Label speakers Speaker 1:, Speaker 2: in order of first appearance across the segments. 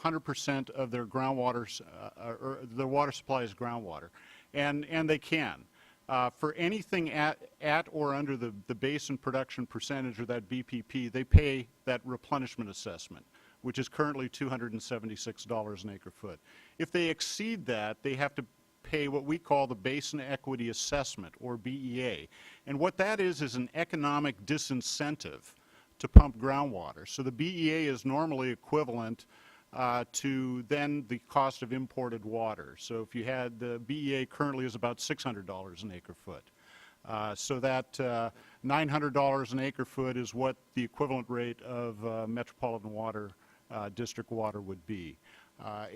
Speaker 1: 100% of their groundwater, or their water supply is groundwater, and they can. For anything at or under the basin production percentage, or that BPP, they pay that replenishment assessment, which is currently $276 an acre foot. If they exceed that, they have to pay what we call the Basin Equity Assessment, or BEA. And what that is an economic disincentive to pump groundwater. So the BEA is normally equivalent to then the cost of imported water. So if you had, the BEA currently is about $600 an acre foot. So that $900 an acre foot is what the equivalent rate of Metropolitan Water District water would be.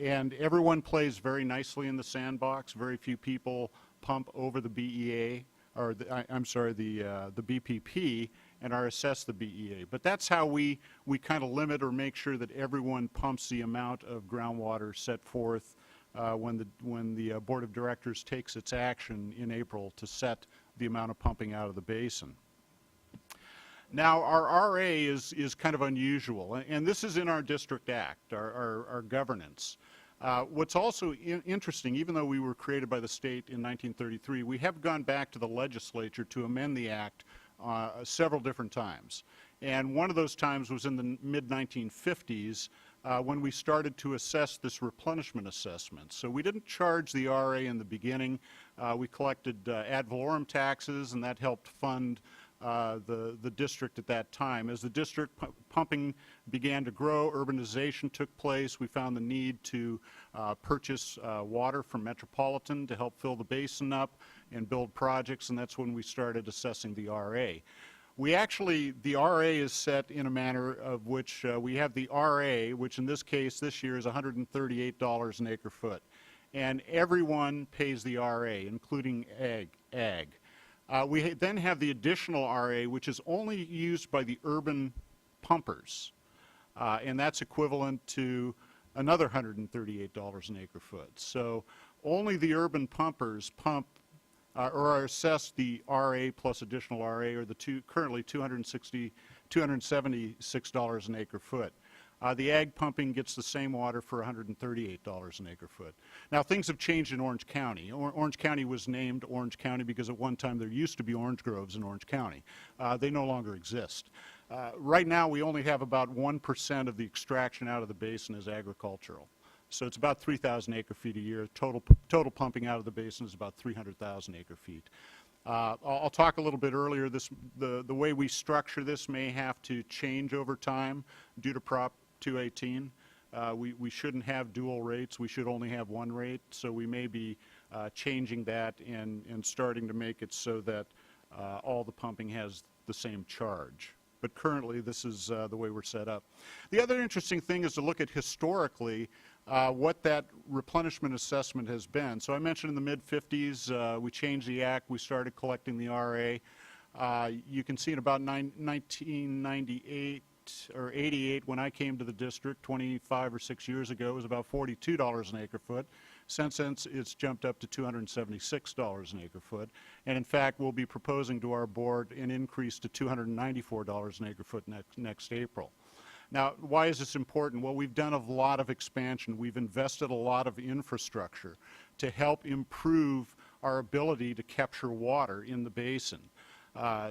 Speaker 1: And everyone plays very nicely in the sandbox. Very few people pump over the BEA, or the BPP, and are assessed the BEA. But that's how we kind of limit or make sure that everyone pumps the amount of groundwater set forth when the Board of Directors takes its action in April to set the amount of pumping out of the basin. Now, our RA is kind of unusual, and this is in our District Act, our governance. What's also interesting, even though we were created by the state in 1933, we have gone back to the legislature to amend the act several different times. And one of those times was in the mid-1950s when we started to assess this replenishment assessment. So we didn't charge the RA in the beginning. We collected ad valorem taxes, and that helped fund the district at that time. As the district pumping began to grow, urbanization took place. We found the need to purchase water from Metropolitan to help fill the basin up and build projects, and that's when we started assessing the RA. We actually, the RA is set in a manner of which we have the RA, which in this case this year is $138 an acre foot, and everyone pays the RA, including ag. We then have the additional RA, which is only used by the urban pumpers, and that's equivalent to another $138 an acre foot. So only the urban pumpers pump or are assessed the RA plus additional RA, or the currently $276 an acre foot. The ag pumping gets the same water for $138 an acre foot. Now, things have changed in Orange County. Orange County was named Orange County because at one time there used to be orange groves in Orange County. They no longer exist. Right now, we only have about 1% of the extraction out of the basin is agricultural. So it's about 3,000 acre feet a year. Total pumping out of the basin is about 300,000 acre feet. I'll talk a little bit earlier. The way we structure this may have to change over time due to Prop 218. We shouldn't have dual rates. We should only have one rate. So we may be changing that and starting to make it so that all the pumping has the same charge. But currently, this is the way we're set up. The other interesting thing is to look at historically what that replenishment assessment has been. So I mentioned in the mid-50s, we changed the act. We started collecting the RA. You can see in about 1998 or 88, when I came to the district 25 or 6 years ago, it was about $42 an acre foot. Since then, it's jumped up to $276 an acre foot. And in fact, we'll be proposing to our board an increase to $294 an acre foot next April. Now, why is this important? Well, we've done a lot of expansion. We've invested a lot of infrastructure to help improve our ability to capture water in the basin.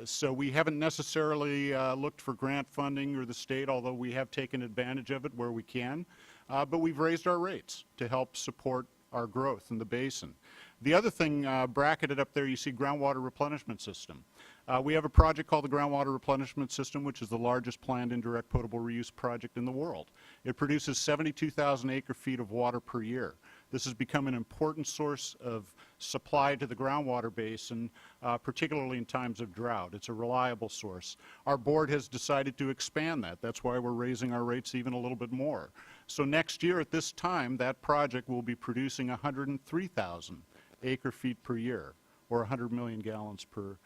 Speaker 1: So we haven't necessarily looked for grant funding or the state, although we have taken advantage of it where we can. But we've raised our rates to help support our growth in the basin. The other thing bracketed up there, you see groundwater replenishment system. We have a project called the Groundwater Replenishment System, which is the largest planned indirect potable reuse project in the world. It produces 72,000 acre feet of water per year. This has become an important source of supply to the groundwater basin, particularly in times of drought. It's a reliable source. Our board has decided to expand that. That's why we're raising our rates even a little bit more. So next year at this time, that project will be producing 103,000 acre feet per year, or 100 million gallons per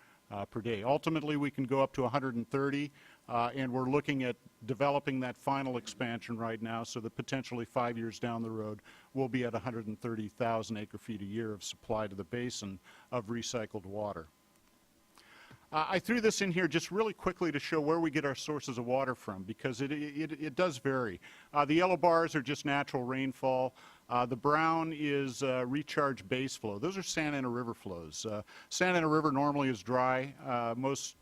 Speaker 1: day. Ultimately, we can go up to 130, and we're looking at developing that final expansion right now so that potentially 5 years down the road, we'll be at 130,000 acre feet a year of supply to the basin of recycled water. I threw this in here just really quickly to show where we get our sources of water from, because it does vary. The yellow bars are just natural rainfall. The brown is recharge base flow. Those are Santa Ana River flows. Santa Ana River normally is dry. Most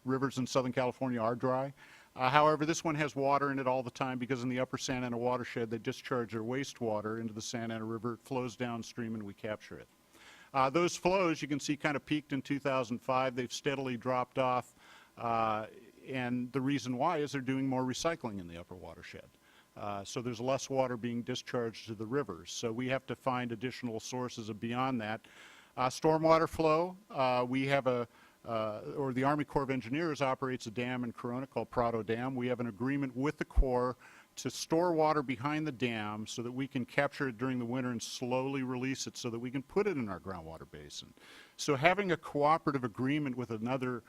Speaker 1: rivers in Southern California are dry. However, this one has water in it all the time because in the upper Santa Ana watershed, they discharge their wastewater into the Santa Ana River. It flows downstream and we capture it. Those flows, you can see, kind of peaked in 2005. They've steadily dropped off, and the reason why is they're doing more recycling in the upper watershed. So there's less water being discharged to the rivers. So we have to find additional sources of beyond that. Stormwater flow, we have or the Army Corps of Engineers operates a dam in Corona called Prado Dam. We have an agreement with the Corps to store water behind the dam so that we can capture it during the winter and slowly release it so that we can put it in our groundwater basin. So having a cooperative agreement with another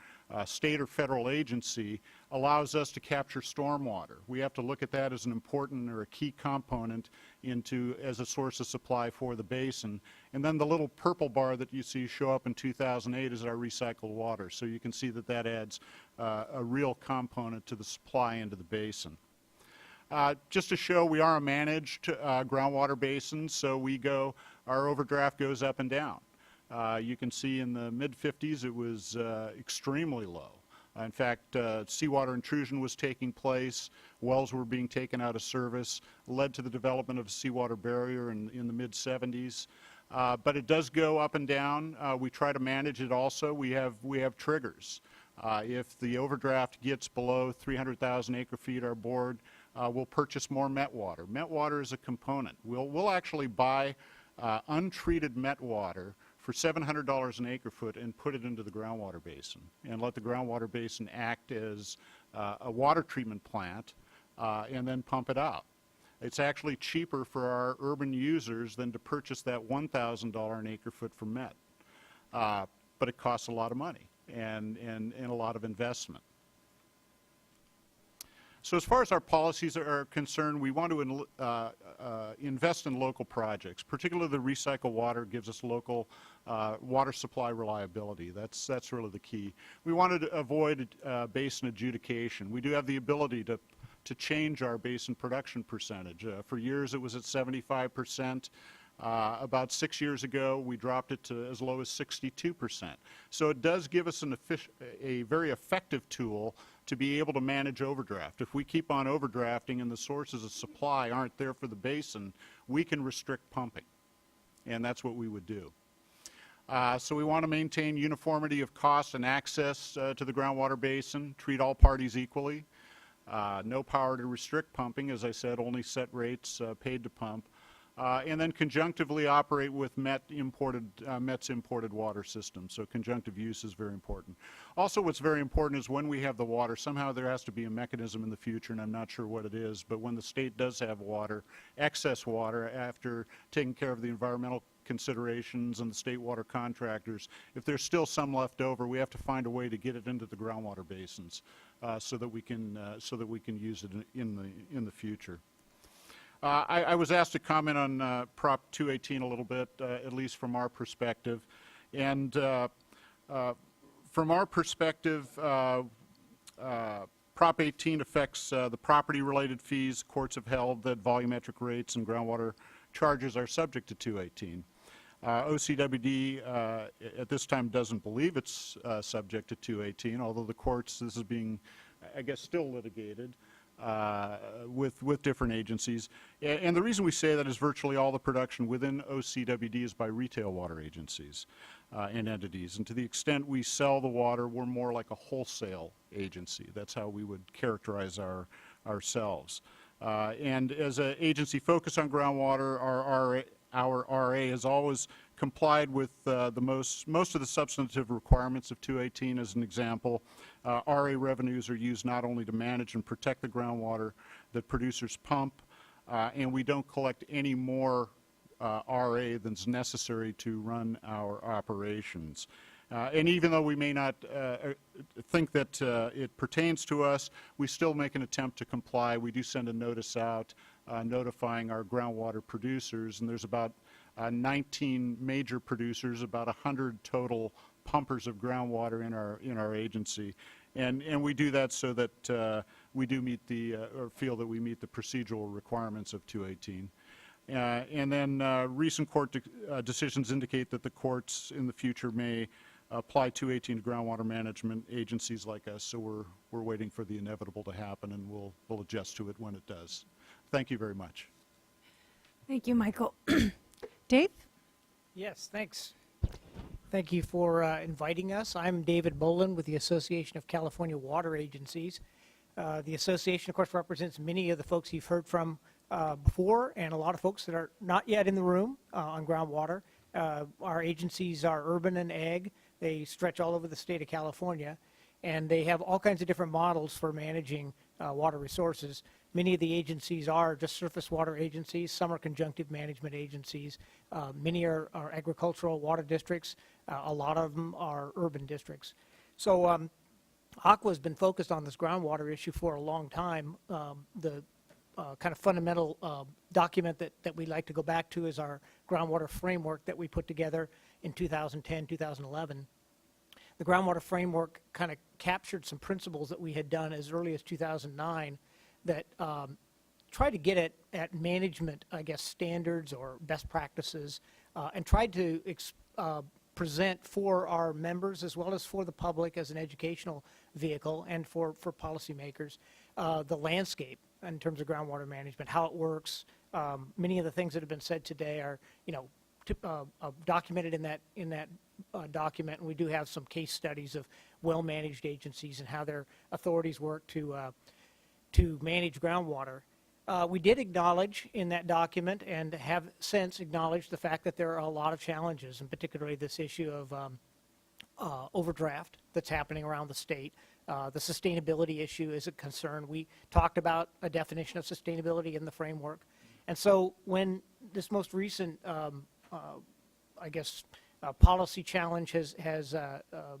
Speaker 1: state or federal agency allows us to capture stormwater. We have to look at that as an important or a key component as a source of supply for the basin. And then the little purple bar that you see show up in 2008 is our recycled water. So you can see that that adds a real component to the supply into the basin. Just to show, we are a managed groundwater basin, so our overdraft goes up and down. You can see in the mid-50s it was extremely low. In fact, seawater intrusion was taking place, wells were being taken out of service, led to the development of a seawater barrier in the mid-70s. But it does go up and down. We try to manage it also. We have triggers. If the overdraft gets below 300,000 acre-feet, our board will purchase more met water. Met water is a component. We'll actually buy untreated met water for $700 an acre-foot and put it into the groundwater basin and let the groundwater basin act as a water treatment plant and then pump it out. It's actually cheaper for our urban users than to purchase that $1,000 an acre-foot for met. But it costs a lot of money and a lot of investment. So as far as our policies are concerned, we want to invest in local projects. Particularly the recycled water gives us local water supply reliability. That's really the key. We wanted to avoid basin adjudication. We do have the ability to change our basin production percentage. For years it was at 75%. About 6 years ago, we dropped it to as low as 62%. So it does give us a very effective tool to be able to manage overdraft. If we keep on overdrafting and the sources of supply aren't there for the basin, we can restrict pumping, and that's what we would do. So we want to maintain uniformity of cost and access to the groundwater basin, treat all parties equally, no power to restrict pumping, as I said, only set rates paid to pump. And then conjunctively operate with MET's imported water system. So conjunctive use is very important. Also, what's very important is when we have the water, somehow there has to be a mechanism in the future, and I'm not sure what it is, but when the state does have water, excess water, after taking care of the environmental considerations and the state water contractors, if there's still some left over, we have to find a way to get it into the groundwater basins so that we can use it in the future. I was asked to comment on Prop 218 a little bit, at least from our perspective. And from our perspective, Prop 18 affects the property-related fees. Courts have held that volumetric rates and groundwater charges are subject to 218. OCWD at this time doesn't believe it's subject to 218, although the courts, this is being, I guess, still litigated with different agencies. And the reason we say that is virtually all the production within OCWD is by retail water agencies and entities. And to the extent we sell the water, we're more like a wholesale agency. That's how we would characterize ourselves. And as an agency focused on groundwater, our RA has always complied with most of the substantive requirements of 218. As an example, RA revenues are used not only to manage and protect the groundwater that producers pump, and we don't collect any more RA than's necessary to run our operations. And even though we may not think that it pertains to us, we still make an attempt to comply. We do send a notice out notifying our groundwater producers, and there's about 19 major producers, about 100 total pumpers of groundwater in our agency. And we do that so that we do meet or feel that we meet the procedural requirements of 218. And then recent court decisions indicate that the courts in the future may apply 218 to groundwater management agencies like us, so we're waiting for the inevitable to happen, and we'll adjust to it when it does. Thank you very much.
Speaker 2: Thank you, Michael. Dave?
Speaker 3: Yes, thanks. Thank you for inviting us. I'm David Boland with the Association of California Water Agencies. The association, of course, represents many of the folks you've heard from before, and a lot of folks that are not yet in the room on groundwater. Our agencies are urban and ag. They stretch all over the state of California, and they have all kinds of different models for managing water resources. Many of the agencies are just surface water agencies. Some are conjunctive management agencies. Many are agricultural water districts. A lot of them are urban districts. So Aqua has been focused on this groundwater issue for a long time. The kind of fundamental document that we like to go back to is our groundwater framework that we put together in 2010, 2011. The groundwater framework kind of captured some principles that we had done as early as 2009 that tried to get at management, I guess, standards or best practices, and tried to present for our members as well as for the public as an educational vehicle and for policymakers the landscape in terms of groundwater management, how it works. Many of the things that have been said today are, documented in that document, and we do have some case studies of well-managed agencies and how their authorities work to manage groundwater. We did acknowledge in that document and have since acknowledged the fact that there are a lot of challenges, and particularly this issue of overdraft that's happening around the state. The sustainability issue is a concern. We talked about a definition of sustainability in the framework. And so when this most recent, policy challenge has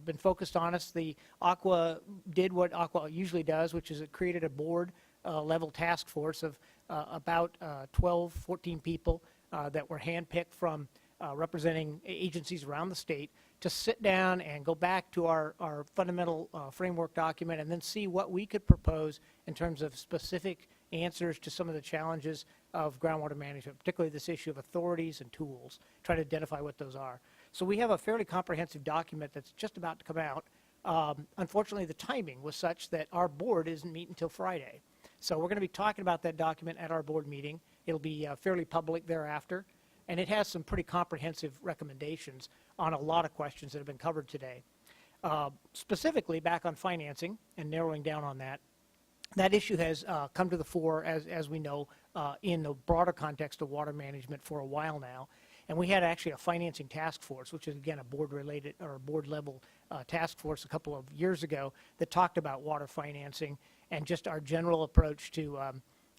Speaker 3: been focused on us, the Aqua did what Aqua usually does, which is it created a board level task force of about 12, 14 people that were handpicked from representing agencies around the state to sit down and go back to our fundamental framework document and then see what we could propose in terms of specific answers to some of the challenges of groundwater management, particularly this issue of authorities and tools, try to identify what those are. So we have a fairly comprehensive document that's just about to come out. Unfortunately, the timing was such that our board isn't meeting until Friday. So we're going to be talking about that document at our board meeting. It'll be fairly public thereafter, and it has some pretty comprehensive recommendations on a lot of questions that have been covered today. Specifically, back on financing and narrowing down on that, that issue has come to the fore, as we know, in the broader context of water management for a while now. And we had actually a financing task force, which is, again, a board-related or board-level task force a couple of years ago that talked about water financing and just our general approach to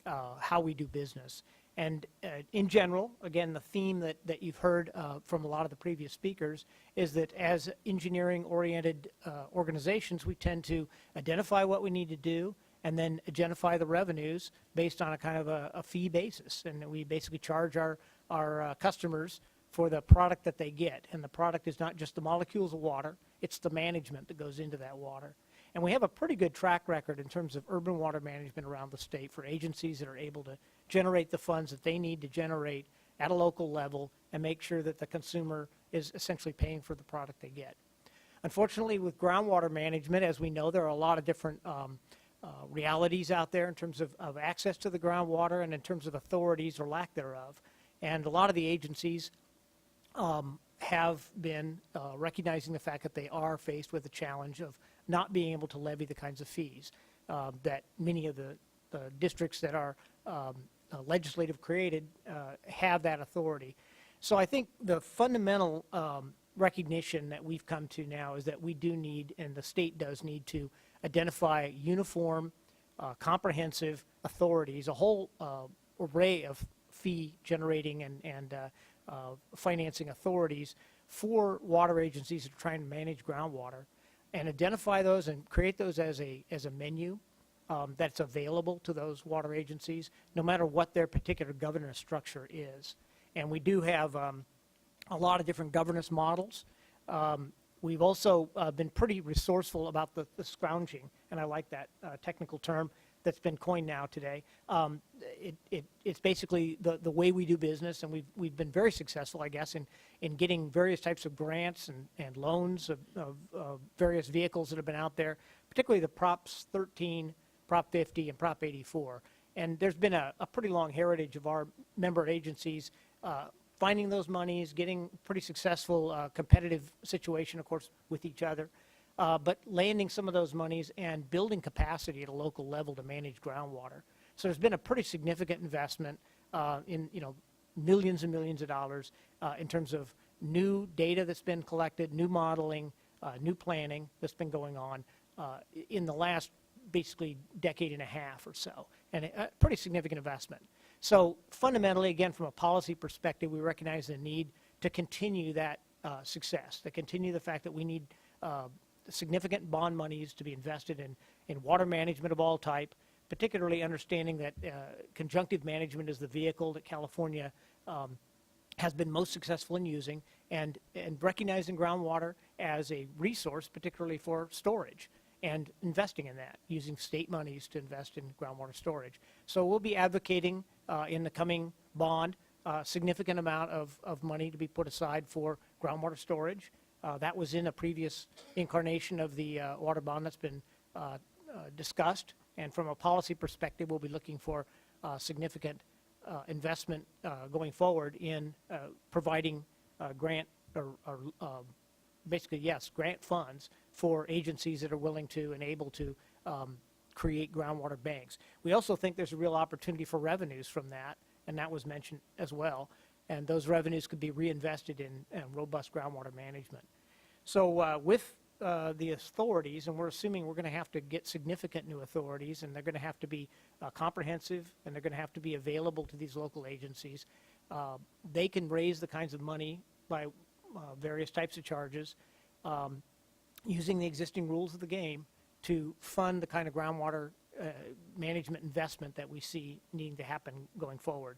Speaker 3: how we do business. And in general, again, the theme that you've heard from a lot of the previous speakers is that as engineering-oriented organizations, we tend to identify what we need to do and then identify the revenues based on a kind of a fee basis. And we basically charge our customers for the product that they get. And the product is not just the molecules of water, it's the management that goes into that water. And we have a pretty good track record in terms of urban water management around the state for agencies that are able to generate the funds that they need to generate at a local level and make sure that the consumer is essentially paying for the product they get. Unfortunately, with groundwater management, as we know, there are a lot of different realities out there in terms of access to the groundwater and in terms of authorities or lack thereof. And a lot of the agencies have been recognizing the fact that they are faced with the challenge of not being able to levy the kinds of fees that many of the districts that are legislative created have that authority. So I think the fundamental recognition that we've come to now is that we do need, and the state does need, to identify uniform, comprehensive authorities, a whole array of fee generating and financing authorities for water agencies that are trying to manage groundwater, and identify those and create those as a menu that's available to those water agencies, no matter what their particular governance structure is. And we do have a lot of different governance models. We've also been pretty resourceful about the scrounging, and I like that technical term that's been coined now today. It's basically the way we do business, and we've been very successful, I guess, in getting various types of grants and loans of various vehicles that have been out there, particularly the Props 13, Prop 50, and Prop 84. And there's been a pretty long heritage of our member agencies finding those monies, getting pretty successful competitive situation, of course, with each other, but landing some of those monies and building capacity at a local level to manage groundwater. So there's been a pretty significant investment in, millions and millions of dollars in terms of new data that's been collected, new modeling, new planning that's been going on in the last basically decade and a half or so, and a pretty significant investment. So fundamentally, again, from a policy perspective, we recognize the need to continue that success, to continue the fact that we need significant bond monies to be invested in water management of all type, particularly understanding that conjunctive management is the vehicle that California has been most successful in using, and recognizing groundwater as a resource, particularly for storage, and investing in that, using state monies to invest in groundwater storage. So we'll be advocating in the coming bond a significant amount of money to be put aside for groundwater storage. That was in a previous incarnation of the water bond that's been discussed. And from a policy perspective, we'll be looking for significant investment going forward in providing grant or basically, yes, grant funds for agencies that are willing to and able to create groundwater banks. We also think there's a real opportunity for revenues from that, and that was mentioned as well. And those revenues could be reinvested in robust groundwater management. So with the authorities, and we're assuming we're going to have to get significant new authorities, and they're going to have to be comprehensive, and they're going to have to be available to these local agencies. They can raise the kinds of money by various types of charges using the existing rules of the game to fund the kind of groundwater management investment that we see needing to happen going forward.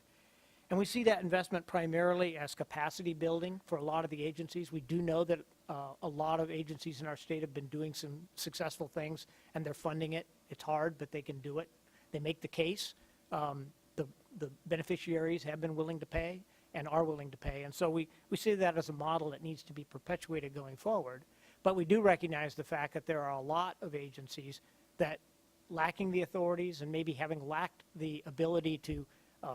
Speaker 3: And we see that investment primarily as capacity building for a lot of the agencies. We do know that a lot of agencies in our state have been doing some successful things, and they're funding it. It's hard, but they can do it. They make the case. The beneficiaries have been willing to pay and are willing to pay. And so we see that as a model that needs to be perpetuated going forward. But we do recognize the fact that there are a lot of agencies that, lacking the authorities and maybe having lacked the ability to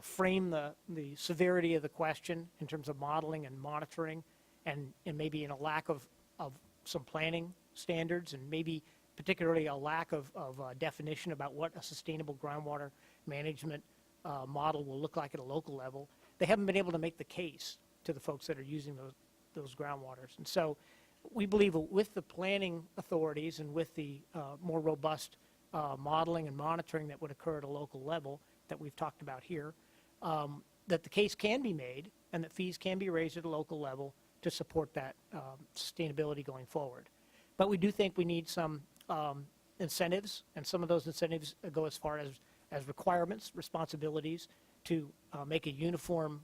Speaker 3: frame the severity of the question in terms of modeling and monitoring, and maybe in a lack of some planning standards, and maybe particularly a lack of definition about what a sustainable groundwater management model will look like at a local level, they haven't been able to make the case to the folks that are using those groundwaters. And so we believe with the planning authorities and with the more robust modeling and monitoring that would occur at a local level that we've talked about here, that the case can be made and that fees can be raised at a local level to support that sustainability going forward. But we do think we need some incentives, and some of those incentives go as far as requirements, responsibilities to make a uniform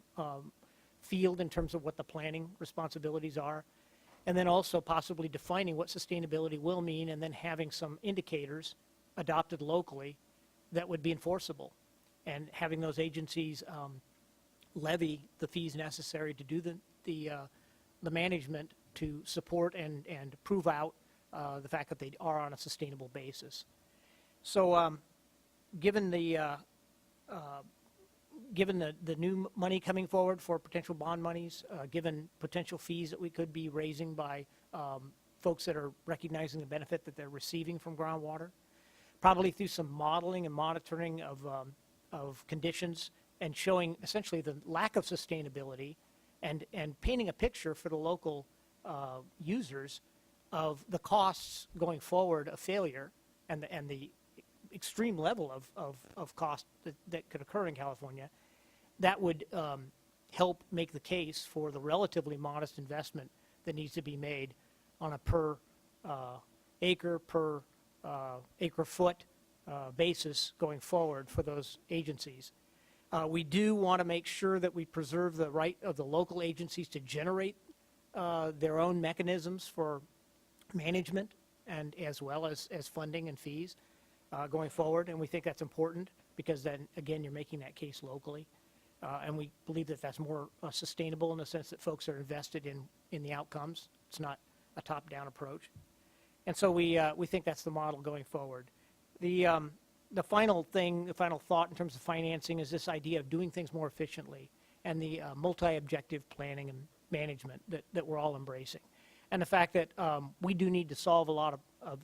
Speaker 3: field in terms of what the planning responsibilities are, and then also possibly defining what sustainability will mean, and then having some indicators adopted locally that would be enforceable, and having those agencies levy the fees necessary to do the management to support and prove out the fact that they are on a sustainable basis. So given the new money coming forward for potential bond monies, given potential fees that we could be raising by folks that are recognizing the benefit that they're receiving from groundwater, probably through some modeling and monitoring of conditions and showing essentially the lack of sustainability, and painting a picture for the local users of the costs going forward of failure, and the extreme level of cost that could occur in California, that would help make the case for the relatively modest investment that needs to be made on a per acre foot basis going forward for those agencies. We do want to make sure that we preserve the right of the local agencies to generate their own mechanisms for management and as well as funding and fees going forward. And we think that's important because then, again, you're making that case locally. And we believe that that's more sustainable in the sense that folks are invested in the outcomes. It's not a top-down approach. And so we think that's the model going forward. The final thing, the final thought in terms of financing is this idea of doing things more efficiently and the multi-objective planning and management that we're all embracing. And the fact that we do need to solve a lot of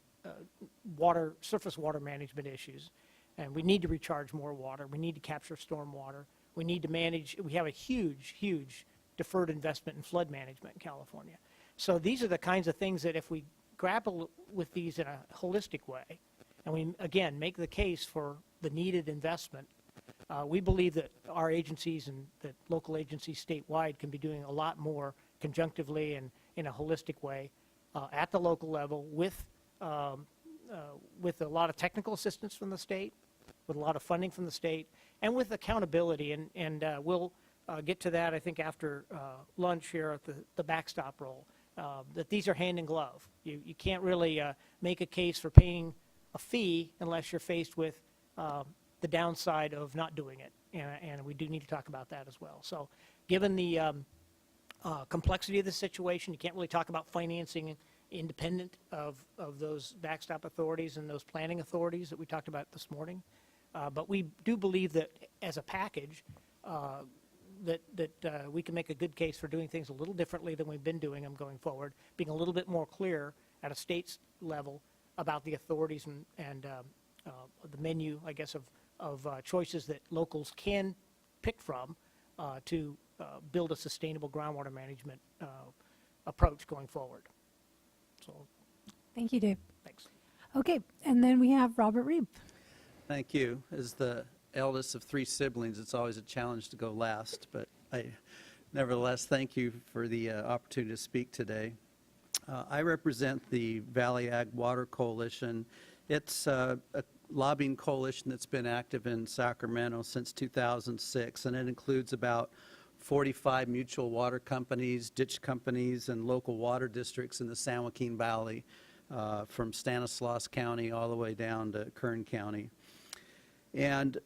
Speaker 3: surface water management issues. And we need to recharge more water. We need to capture storm water. We need to manage, we have a huge, huge deferred investment in flood management in California. So these are the kinds of things that if we grapple with these in a holistic way, and we, again, make the case for the needed investment, we believe that our agencies and that local agencies statewide can be doing a lot more conjunctively and in a holistic way at the local level with a lot of technical assistance from the state, with a lot of funding from the state, and with accountability. And we'll get to that, I think, after lunch here at the backstop role, that these are hand in glove. You can't really make a case for paying a fee unless you're faced with the downside of not doing it. And we do need to talk about that as well. So given the complexity of the situation, you can't really talk about financing independent of those backstop authorities and those planning authorities that we talked about this morning. But we do believe that as a package, that we can make a good case for doing things a little differently than we've been doing them going forward, being a little bit more clear at a state's level about the authorities and the menu, I guess, of choices that locals can pick from to build a sustainable groundwater management approach going forward. So,
Speaker 2: Thank you, Dave.
Speaker 3: thanks.
Speaker 2: Okay, and then we have Robert Reeb.
Speaker 4: Thank you. As the eldest of 3 siblings, it's always a challenge to go last, but I nevertheless thank you for the opportunity to speak today. I represent the Valley Ag Water Coalition. It's a lobbying coalition that's been active in Sacramento since 2006, and it includes about 45 mutual water companies, ditch companies, and local water districts in the San Joaquin Valley, from Stanislaus County all the way down to Kern County. And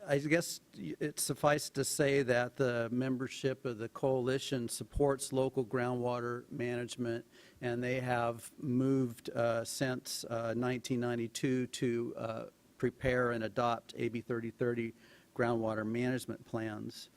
Speaker 4: I guess it's suffice to say that the membership of the coalition supports local groundwater management, and they have moved since 1992 to prepare and adopt AB 3030 groundwater management plans.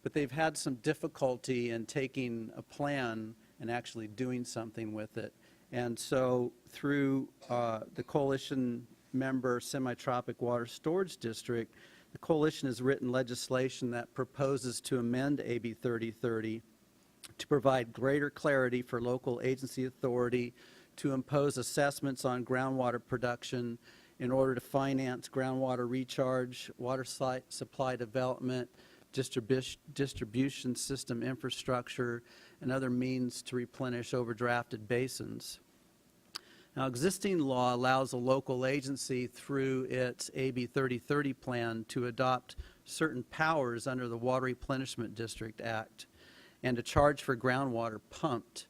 Speaker 4: But they've had some difficulty in taking a plan and actually doing something with it. And so through the coalition member Semi-Tropic Water Storage District, the coalition has written legislation that proposes to amend AB 3030 to provide greater clarity for local agency authority to impose assessments on groundwater production in order to finance groundwater recharge, water supply development, distribution system infrastructure, and other means to replenish overdrafted basins. Now, existing law allows a local agency through its AB 3030 plan to adopt certain powers under the Water Replenishment District Act and to charge for groundwater pumped,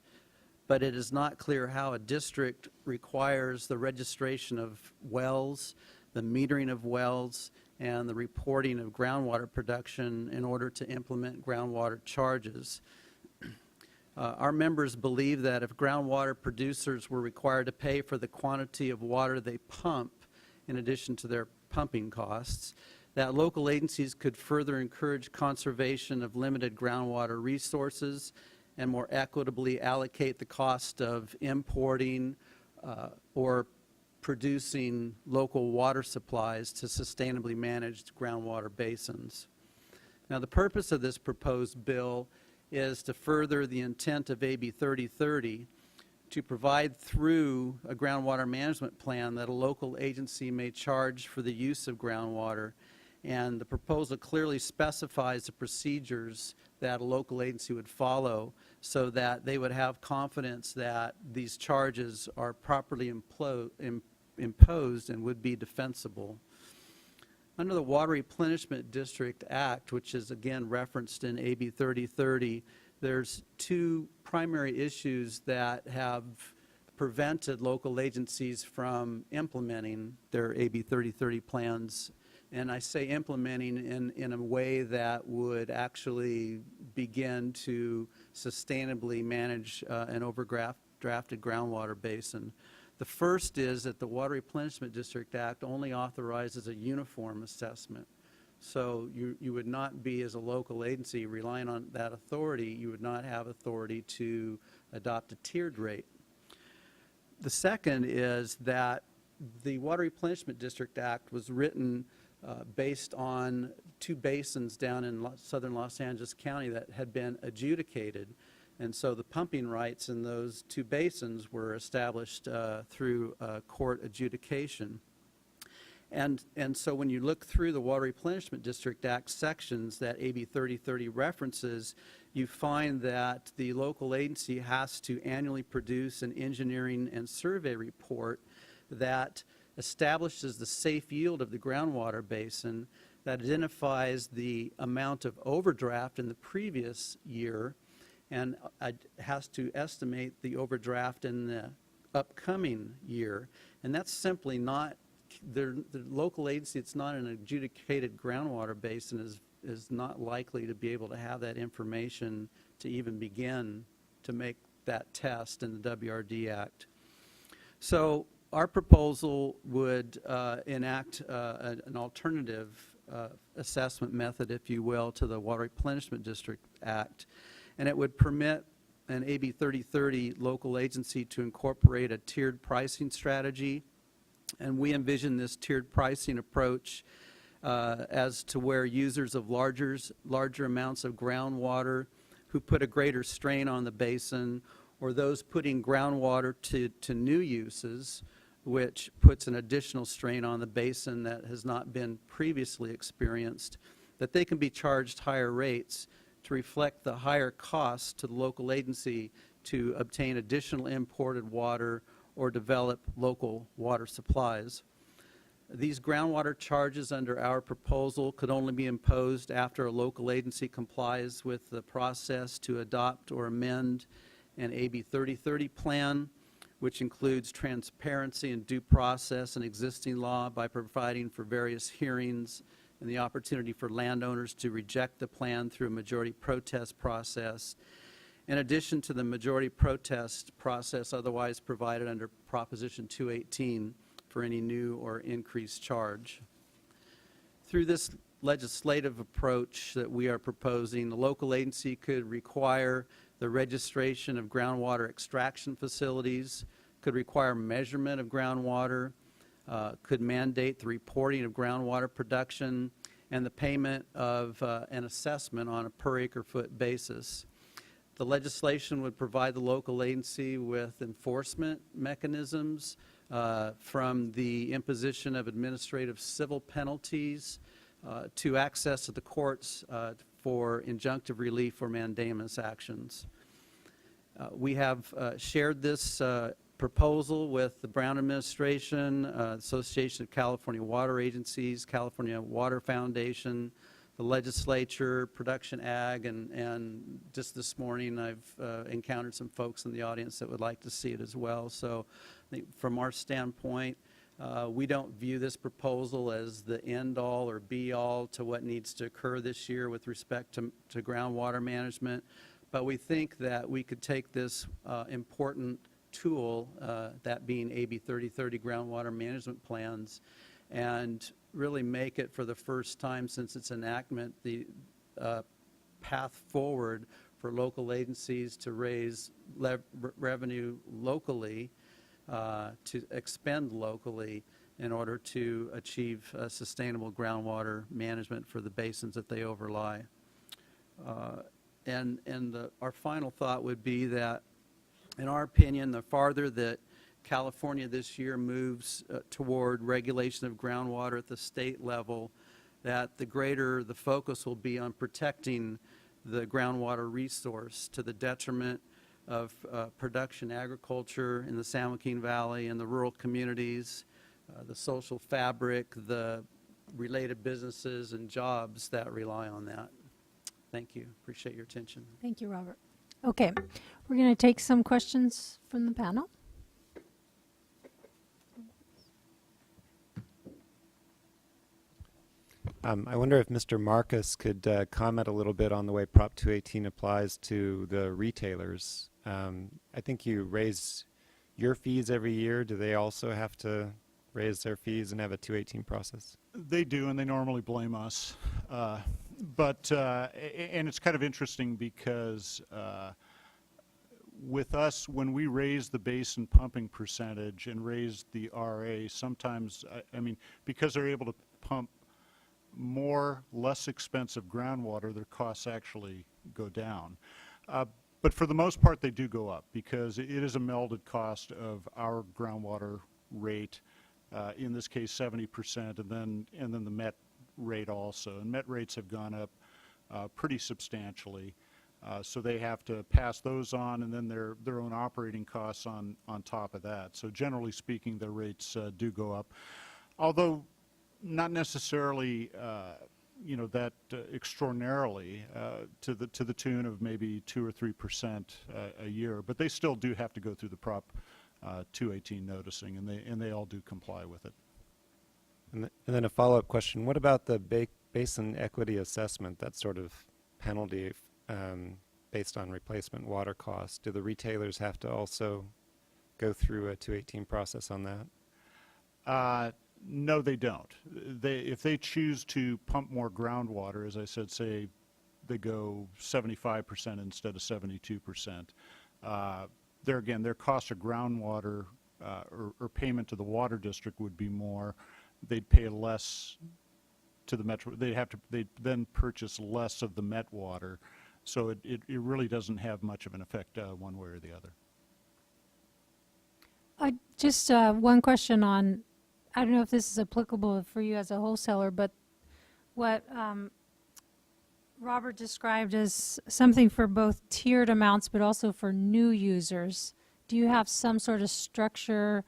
Speaker 4: but it is not clear how a district requires the registration of wells, the metering of wells, and the reporting of groundwater production in order to implement groundwater charges. Our members believe that if groundwater producers were required to pay for the quantity of water they pump, in addition to their pumping costs, that local agencies could further encourage conservation of limited groundwater resources and more equitably allocate the cost of importing or producing local water supplies to sustainably managed groundwater basins. Now, the purpose of this proposed bill is to further the intent of AB 3030 to provide through a groundwater management plan that a local agency may charge for the use of groundwater, and the proposal clearly specifies the procedures that a local agency would follow so that they would have confidence that these charges are properly imposed and would be defensible. Under the Water Replenishment District Act, which is again referenced in AB 3030, there's 2 primary issues that have prevented local agencies from implementing their AB 3030 plans. And I say implementing in a way that would actually begin to sustainably manage an overdrafted groundwater basin. The first is that the Water Replenishment District Act only authorizes a uniform assessment. So you would not be, as a local agency, relying on that authority. You would not have authority to adopt a tiered rate. The second is that the Water Replenishment District Act was written based on two basins down in southern Los Angeles County that had been adjudicated. And so the pumping rights in those two basins were established through court adjudication. And so when you look through the Water Replenishment District Act sections that AB 3030 references, you find that the local agency has to annually produce an engineering and survey report that establishes the safe yield of the groundwater basin, that identifies the amount of overdraft in the previous year, and has to estimate the overdraft in the upcoming year. And that's simply not, the local agency that's not an adjudicated groundwater basin is not likely to be able to have that information to even begin to make that test in the WRD Act. So our proposal would enact an alternative assessment method, if you will, to the Water Replenishment District Act, and it would permit an AB 3030 local agency to incorporate a tiered pricing strategy. And we envision this tiered pricing approach as to where users of larger amounts of groundwater who put a greater strain on the basin, or those putting groundwater to new uses, which puts an additional strain on the basin that has not been previously experienced, that they can be charged higher rates to reflect the higher costs to the local agency to obtain additional imported water or develop local water supplies. These groundwater charges under our proposal could only be imposed after a local agency complies with the process to adopt or amend an AB 3030 plan, which includes transparency and due process in existing law by providing for various hearings and the opportunity for landowners to reject the plan through a majority protest process, in addition to the majority protest process otherwise provided under Proposition 218 for any new or increased charge. Through this legislative approach that we are proposing, the local agency could require the registration of groundwater extraction facilities, could require measurement of groundwater, could mandate the reporting of groundwater production, and the payment of an assessment on a per acre foot basis. The legislation would provide the local agency with enforcement mechanisms from the imposition of administrative civil penalties to access to the courts for injunctive relief or mandamus actions. We have shared this proposal with the Brown administration, Association of California Water Agencies, California Water Foundation, the legislature, Production Ag, and just this morning I've encountered some folks in the audience that would like to see it as well. So I think from our standpoint, we don't view this proposal as the end-all or be-all to what needs to occur this year with respect to groundwater management, but we think that we could take this important tool, that being AB 3030 groundwater management plans, and really make it for the first time since its enactment the path forward for local agencies to raise revenue locally, to expend locally in order to achieve sustainable groundwater management for the basins that they overlie. Our final thought would be that, in our opinion, the farther that California this year moves toward regulation of groundwater at the state level, that the greater the focus will be on protecting the groundwater resource to the detriment of production agriculture in the San Joaquin Valley and the rural communities, the social fabric, the related businesses and jobs that rely on that. Thank you. Appreciate your attention.
Speaker 2: Thank you, Robert. Okay, we're going to take some questions from the panel.
Speaker 5: I wonder if Mr. Marcus could comment a little bit on the way Prop 218 applies to the retailers. I think you raise your fees every year. Do they also have to raise their fees and have a 218 process?
Speaker 1: They do, and they normally blame us. And it's kind of interesting because with us, when we raise the basin pumping percentage and raise the RA, sometimes, I mean, because they're able to pump more, less expensive groundwater, their costs actually go down. But for the most part, they do go up because it is a melded cost of our groundwater rate, in this case 70%, and then the MET rate also. And MET rates have gone up pretty substantially. So they have to pass those on, and then their own operating costs on top of that. So generally speaking, their rates do go up, although not necessarily that extraordinarily to the tune of maybe 2 or 3% a year. But they still do have to go through the Prop 218 noticing, and they all do comply with it.
Speaker 5: And then a follow-up question: what about the basin equity assessment, that sort of penalty based on replacement water costs? Do the retailers have to also go through a 218 process on that?
Speaker 1: No, they don't. If they choose to pump more groundwater, as I said, say they go 75% instead of 72%, their cost of groundwater or payment to the water district would be more. They'd pay less to the metro. They'd then purchase less of the Met water. So it really doesn't have much of an effect one way or the other.
Speaker 2: Just one question on, I don't know if this is applicable for you as a wholesaler, but what Robert described as something for both tiered amounts but also for new users. Do you have some sort of structure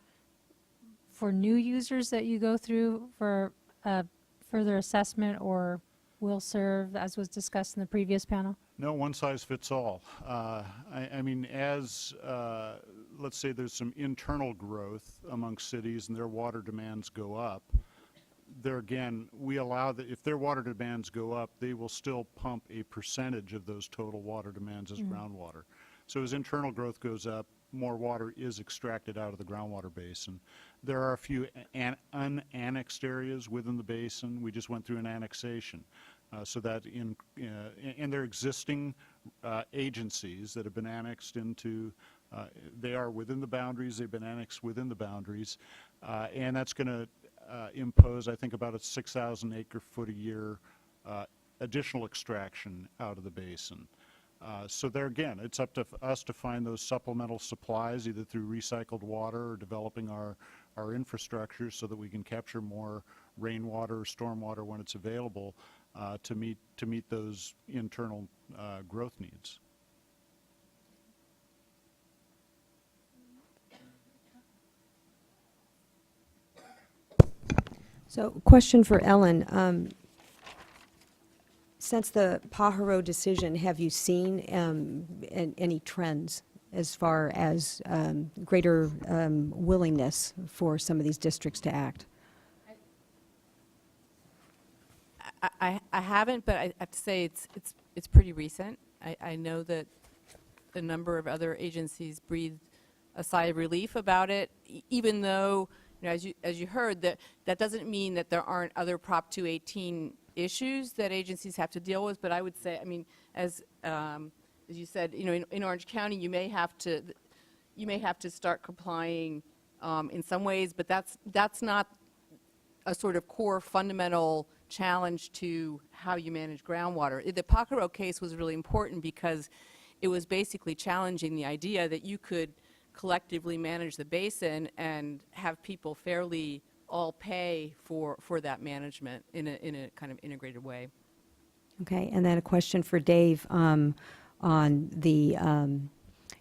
Speaker 2: for new users that you go through for further assessment, or will serve, as was discussed in the previous panel?
Speaker 1: No, one size fits all. I mean, as let's say there's some internal growth among cities and their water demands go up, there again, we allow that if their water demands go up, they will still pump a percentage of those total water demands as groundwater. So as internal growth goes up, more water is extracted out of the groundwater basin. There are a few unannexed areas within the basin. We just went through an annexation. So that and there are existing agencies that have been annexed into, they are within the boundaries, they've been annexed within the boundaries, and that's going to impose, I think, about a 6,000 acre foot a year additional extraction out of the basin. So there again, it's up to us to find those supplemental supplies, either through recycled water or developing our infrastructure so that we can capture more rainwater or stormwater when it's available to meet those internal growth needs.
Speaker 6: So, question for Ellen. Since the Pajaro decision, have you seen any trends as far as greater willingness for some of these districts to act?
Speaker 7: I haven't, but I have to say it's pretty recent. I know that a number of other agencies breathed a sigh of relief about it, even though, as you heard, that doesn't mean that there aren't other Prop 218 issues that agencies have to deal with. But I would say, I mean, as you said, in Orange County, you may have to start complying in some ways, but that's not a sort of core fundamental challenge to how you manage groundwater. The Pajaro case was really important because it was basically challenging the idea that you could collectively manage the basin and have people fairly all pay for that management in a kind of integrated way.
Speaker 6: Okay, and then a question for Dave on the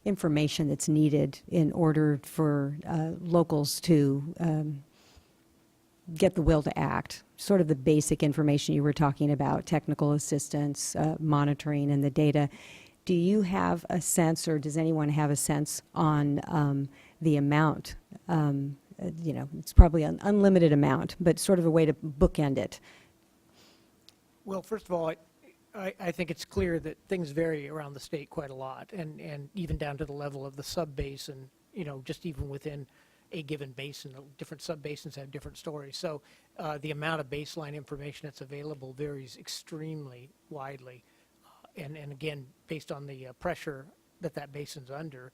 Speaker 6: information that's needed in order for locals to get the will to act, sort of the basic information you were talking about, technical assistance, monitoring, and the data. Do you have a sense, or does anyone have a sense on the amount? It's probably an unlimited amount, but sort of a way to bookend it.
Speaker 3: Well, first of all, I think it's clear that things vary around the state quite a lot, and even down to the level of the sub-basin, just even within a given basin, different sub-basins have different stories. So the amount of baseline information that's available varies extremely widely. And again, based on the pressure that basin's under,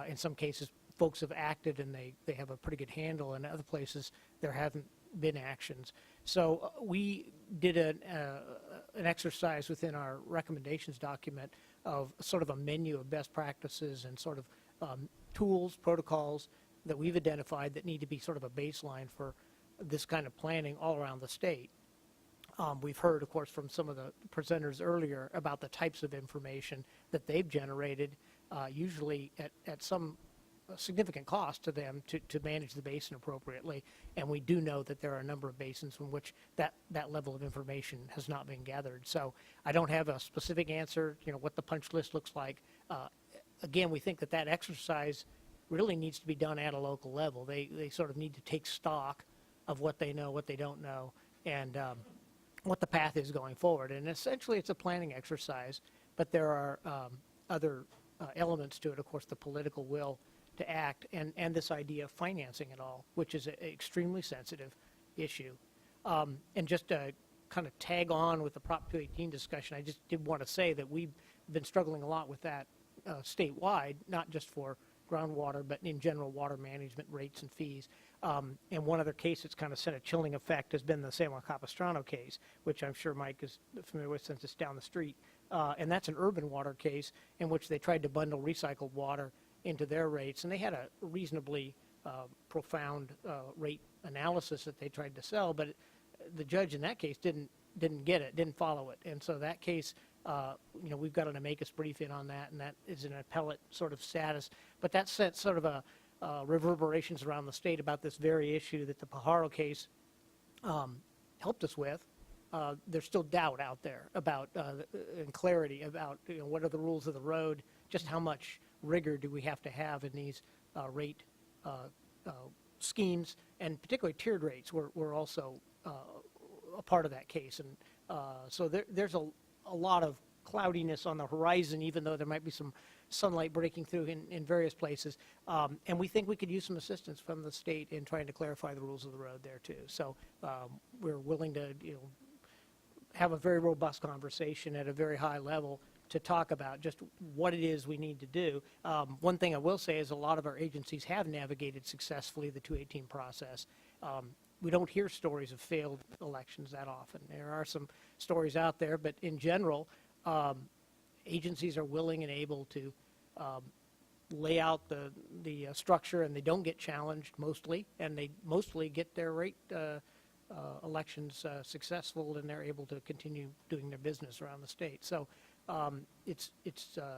Speaker 3: in some cases, folks have acted and they have a pretty good handle. In other places, there haven't been actions. So we did an exercise within our recommendations document of sort of a menu of best practices and sort of tools, protocols that we've identified that need to be sort of a baseline for this kind of planning all around the state. We've heard, of course, from some of the presenters earlier about the types of information that they've generated, usually at some significant cost to them to manage the basin appropriately. And we do know that there are a number of basins in which that level of information has not been gathered. So I don't have a specific answer, what the punch list looks like. Again, we think that exercise really needs to be done at a local level. They sort of need to take stock of what they know, what they don't know, and what the path is going forward. And essentially it's a planning exercise, but there are other elements to it, of course, the political will to act, and this idea of financing it all, which is an extremely sensitive issue. And just to kind of tag on with the Prop 218 discussion, I just did want to say that we've been struggling a lot with that statewide, not just for groundwater, but in general water management rates and fees. And one other case that's kind of sent a chilling effect has been the San Juan Capistrano case, which I'm sure Mike is familiar with since it's down the street. And that's an urban water case in which they tried to bundle recycled water into their rates, and they had a reasonably profound rate analysis that they tried to sell, but the judge in that case didn't get it, didn't follow it. And so that case, we've got an amicus brief in on that, and that is an appellate sort of status. But that sent sort of a reverberations around the state about this very issue that the Pajaro case helped us with. There's still doubt out there about and clarity about what are the rules of the road, just how much rigor do we have to have in these rate schemes, and particularly tiered rates were also a part of that case. And so there's a lot of cloudiness on the horizon, even though there might be some sunlight breaking through in various places. And we think we could use some assistance from the state in trying to clarify the rules of the road there too. So we're willing to have a very robust conversation at a very high level to talk about just what it is we need to do. One thing I will say is a lot of our agencies have navigated successfully the 218 process. We don't hear stories of failed elections that often. There are some stories out there, but in general, agencies are willing and able to lay out the structure, and they don't get challenged mostly, and they mostly get their rate elections successful, and they're able to continue doing their business around the state. So it's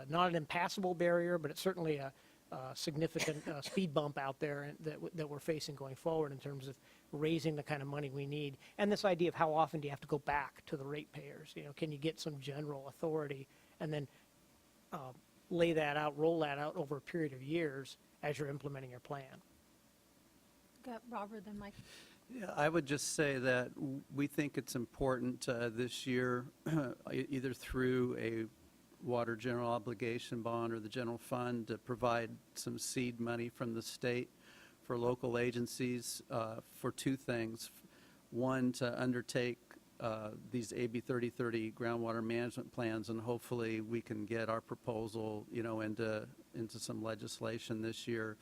Speaker 3: not an impassable barrier, but it's certainly a significant speed bump out there that we're facing going forward in terms of raising the kind of money we need. And this idea of how often do you have to go back to the ratepayers? Can you get some general authority and then lay that out, roll that out over a period of years as you're implementing your plan?
Speaker 2: Got Robert, then Mike.
Speaker 4: Yeah, I would just say that we think it's important this year, either through a water general obligation bond or the general fund, to provide some seed money from the state for local agencies for two things. One, to undertake these AB 3030 groundwater management plans, and hopefully we can get our proposal, into some legislation this year.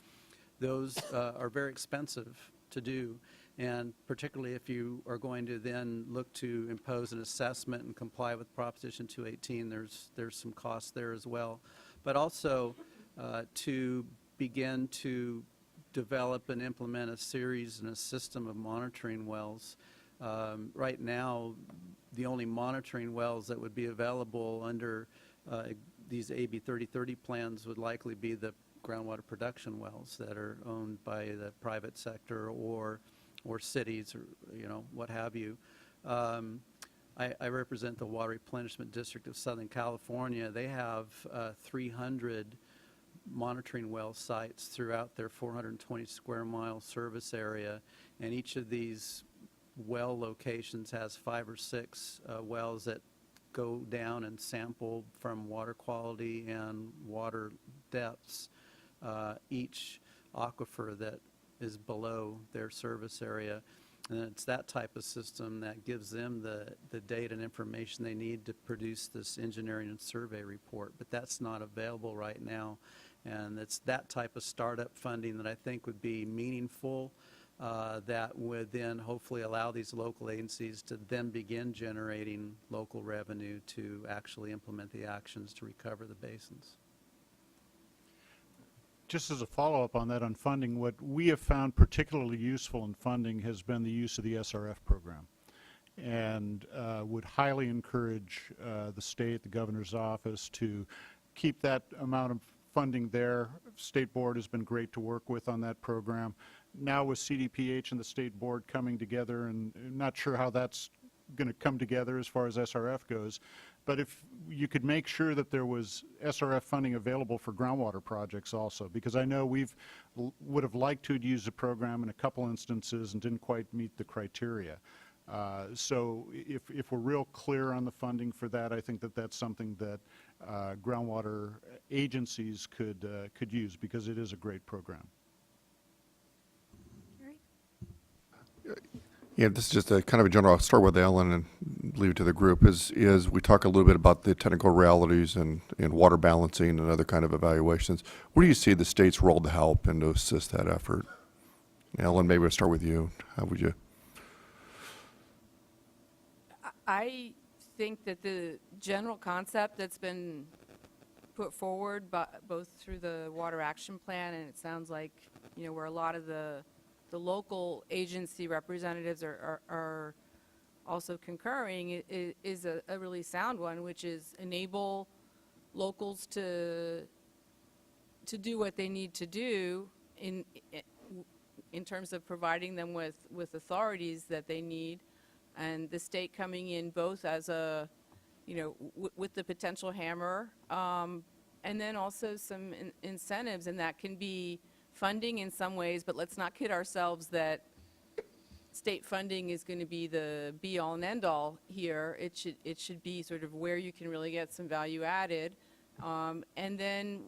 Speaker 4: Those are very expensive to do, and particularly if you are going to then look to impose an assessment and comply with Proposition 218, there's some costs there as well. But also to begin to develop and implement a series and a system of monitoring wells. Right now, the only monitoring wells that would be available under these AB 3030 plans would likely be the groundwater production wells that are owned by the private sector or cities, or what have you. I represent the Water Replenishment District of Southern California. They have 300 monitoring well sites throughout their 420 square mile service area, and each of these well locations has 5 or 6 wells that go down and sample from water quality and water depths each aquifer that is below their service area. And it's that type of system that gives them the data and information they need to produce this engineering and survey report. But that's not available right now. And it's that type of startup funding that I think would be meaningful, that would then hopefully allow these local agencies to then begin generating local revenue to actually implement the actions to recover the basins.
Speaker 1: Just as a follow-up on that on funding, what we have found particularly useful in funding has been the use of the SRF program, and would highly encourage the state, the governor's office, to keep that amount of funding there. State board has been great to work with on that program. Now with CDPH and the state board coming together, and not sure how that's going to come together as far as SRF goes, but if you could make sure that there was SRF funding available for groundwater projects also, because I know would have liked to use the program in a couple instances and didn't quite meet the criteria. So if we're real clear on the funding for that, I think that that's something that groundwater agencies could use, because it is a great program.
Speaker 8: Yeah, this is just a kind of a general, I'll start with Ellen and leave it to the group, is we talk a little bit about the technical realities and water balancing and other kind of evaluations. Where do you see the state's role to help and to assist that effort? Ellen, maybe we'll start with you. How would you?
Speaker 7: I think that the general concept that's been put forward both through the Water Action Plan, and it sounds like, where a lot of the local agency representatives are also concurring, is a really sound one, which is enable locals to do what they need to do in terms of providing them with authorities that they need, and the state coming in both as a, with the potential hammer, and then also some incentives, and that can be funding in some ways, but let's not kid ourselves that state funding is going to be the be-all and end-all here. It should be sort of where you can really get some value added, and then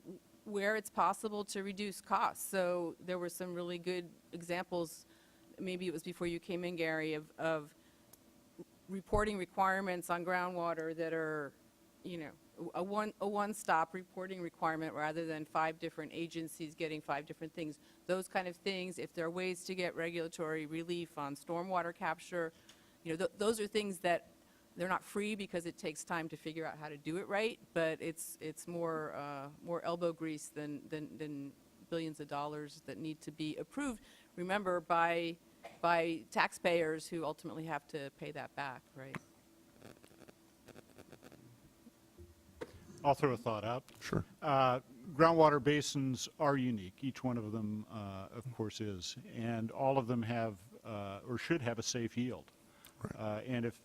Speaker 7: where it's possible to reduce costs. So there were some really good examples, maybe it was before you came in, Gary, of reporting requirements on groundwater that are, a one-stop reporting requirement rather than 5 different agencies getting 5 different things. Those kind of things, if there are ways to get regulatory relief on stormwater capture, those are things that they're not free because it takes time to figure out how to do it right, but it's more elbow grease than billions of dollars that need to be approved, remember, by taxpayers who ultimately have to pay that back, right?
Speaker 1: I'll throw a thought out.
Speaker 8: Sure.
Speaker 1: Groundwater basins are unique. Each one of them, of course, is. And all of them have, or should have, a safe yield. And if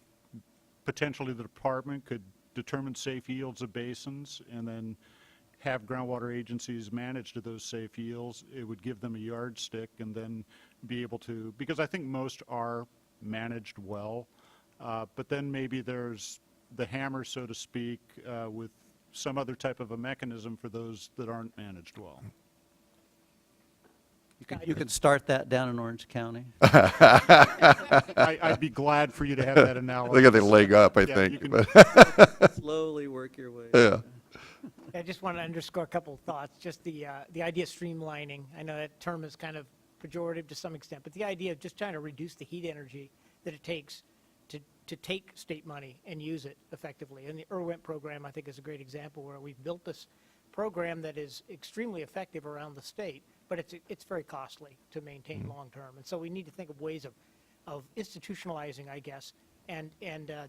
Speaker 1: potentially the department could determine safe yields of basins and then have groundwater agencies manage to those safe yields, it would give them a yardstick and then be able to, because I think most are managed well, but then maybe there's the hammer, so to speak, with some other type of a mechanism for those that aren't managed well.
Speaker 4: You could start that down in Orange County.
Speaker 1: I'd be glad for you to have that analysis.
Speaker 8: They got their leg up, I
Speaker 1: Yeah,
Speaker 8: think.
Speaker 1: you can-
Speaker 8: but-
Speaker 4: Slowly work your way.
Speaker 8: Yeah.
Speaker 3: I just want to underscore a couple of thoughts, just the idea of streamlining. I know that term is kind of pejorative to some extent, but the idea of just trying to reduce the heat energy that it takes to take state money and use it effectively. And the IRWIMP program, I think, is a great example where we've built this program that is extremely effective around the state, but it's very costly to maintain long-term. And so we need to think of ways of institutionalizing, I guess. And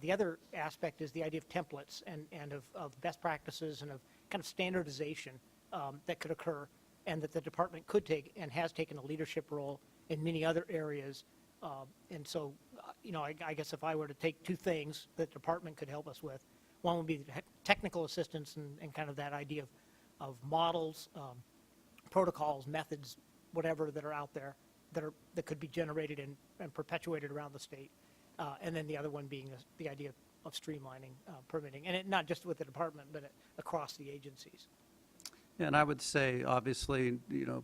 Speaker 3: the other aspect is the idea of templates and of best practices and of kind of standardization that could occur, and that the department could take and has taken a leadership role in many other areas. And so, I guess if I were to take 2 things that the department could help us with, one would be the technical assistance and kind of that idea of models, protocols, methods, whatever that are out there that could be generated and perpetuated around the state. and then the other one being the idea of streamlining permitting, and not just with the department, but across the agencies.
Speaker 4: And I would say, obviously,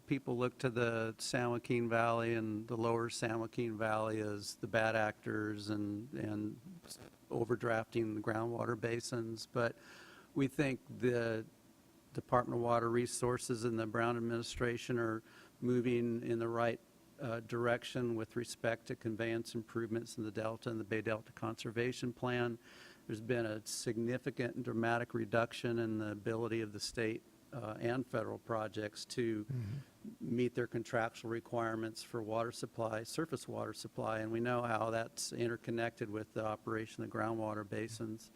Speaker 4: people look to the San Joaquin Valley and the lower San Joaquin Valley as the bad actors and overdrafting the groundwater basins. But we think the Department of Water Resources and the Brown administration are moving in the right direction with respect to conveyance improvements in the Delta and the Bay Delta Conservation Plan. There's been a significant and dramatic reduction in the ability of the state and federal projects to meet their contractual requirements for water supply, surface water supply, and we know how that's interconnected with the operation of the groundwater basins.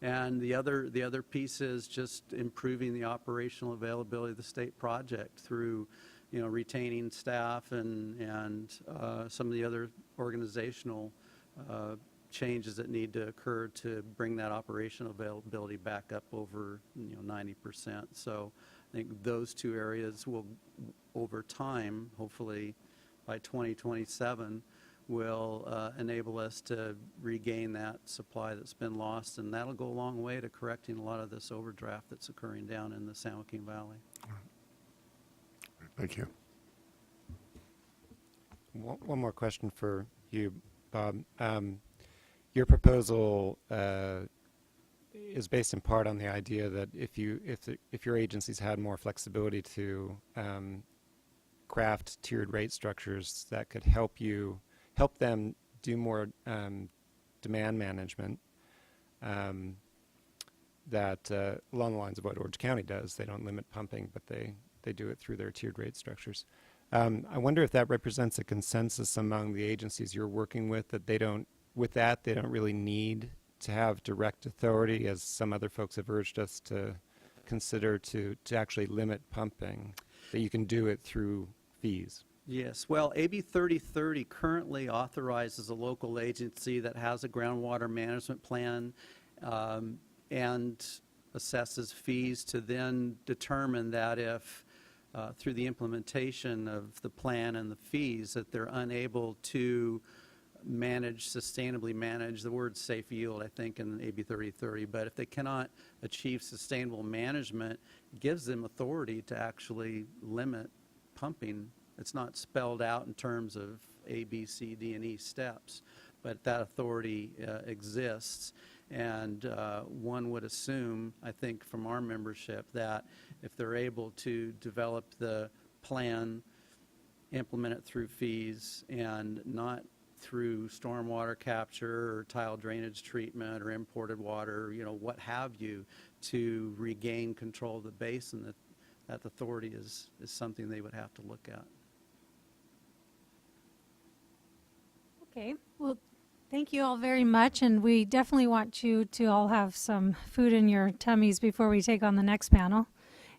Speaker 4: And the other piece is just improving the operational availability of the state project through, retaining staff and some of the other organizational changes that need to occur to bring that operational availability back up over 90%. So I think those two areas will, over time, hopefully by 2027, will enable us to regain that supply that's been lost, and that'll go a long way to correcting a lot of this overdraft that's occurring down in the San Joaquin Valley.
Speaker 8: Thank you.
Speaker 5: One more question for you, Bob. Your proposal is based in part on the idea that if your agencies had more flexibility to craft tiered rate structures that could help them do more demand management, that along the lines of what Orange County does. They don't limit pumping, but they do it through their tiered rate structures. I wonder if that represents a consensus among the agencies you're working with, that they don't really need to have direct authority, as some other folks have urged us to consider, to actually limit pumping, that you can do it through fees.
Speaker 4: Yes, well, AB 3030 currently authorizes a local agency that has a groundwater management plan and assesses fees to then determine that if, through the implementation of the plan and the fees, that they're unable to sustainably manage, the word safe yield, I think, in AB 3030, but if they cannot achieve sustainable management, it gives them authority to actually limit pumping. It's not spelled out in terms of A, B, C, D, and E steps, but that authority exists. And one would assume, I think, from our membership, that if they're able to develop the plan, implement it through fees, and not through stormwater capture or tile drainage treatment or imported water, what have you, to regain control of the basin, that authority is something they would have to look at.
Speaker 2: Okay, well, thank you all very much, and we definitely want you to all have some food in your tummies before we take on the next panel.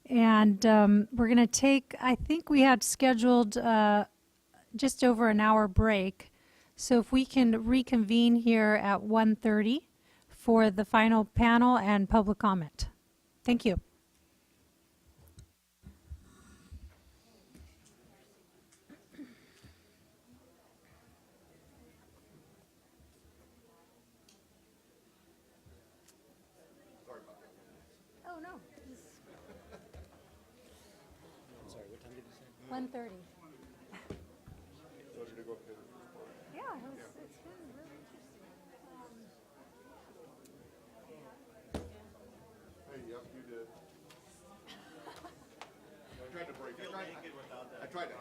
Speaker 2: And we're going to take, I think we had scheduled just over an hour break. So if we can reconvene here at 1:30 for the final panel and public comment. Thank you. Oh, no. I'm sorry, what time did you say? 1:30. Yeah, it's been really interesting.
Speaker 8: Hey, yep, you did. I tried to break it. I tried to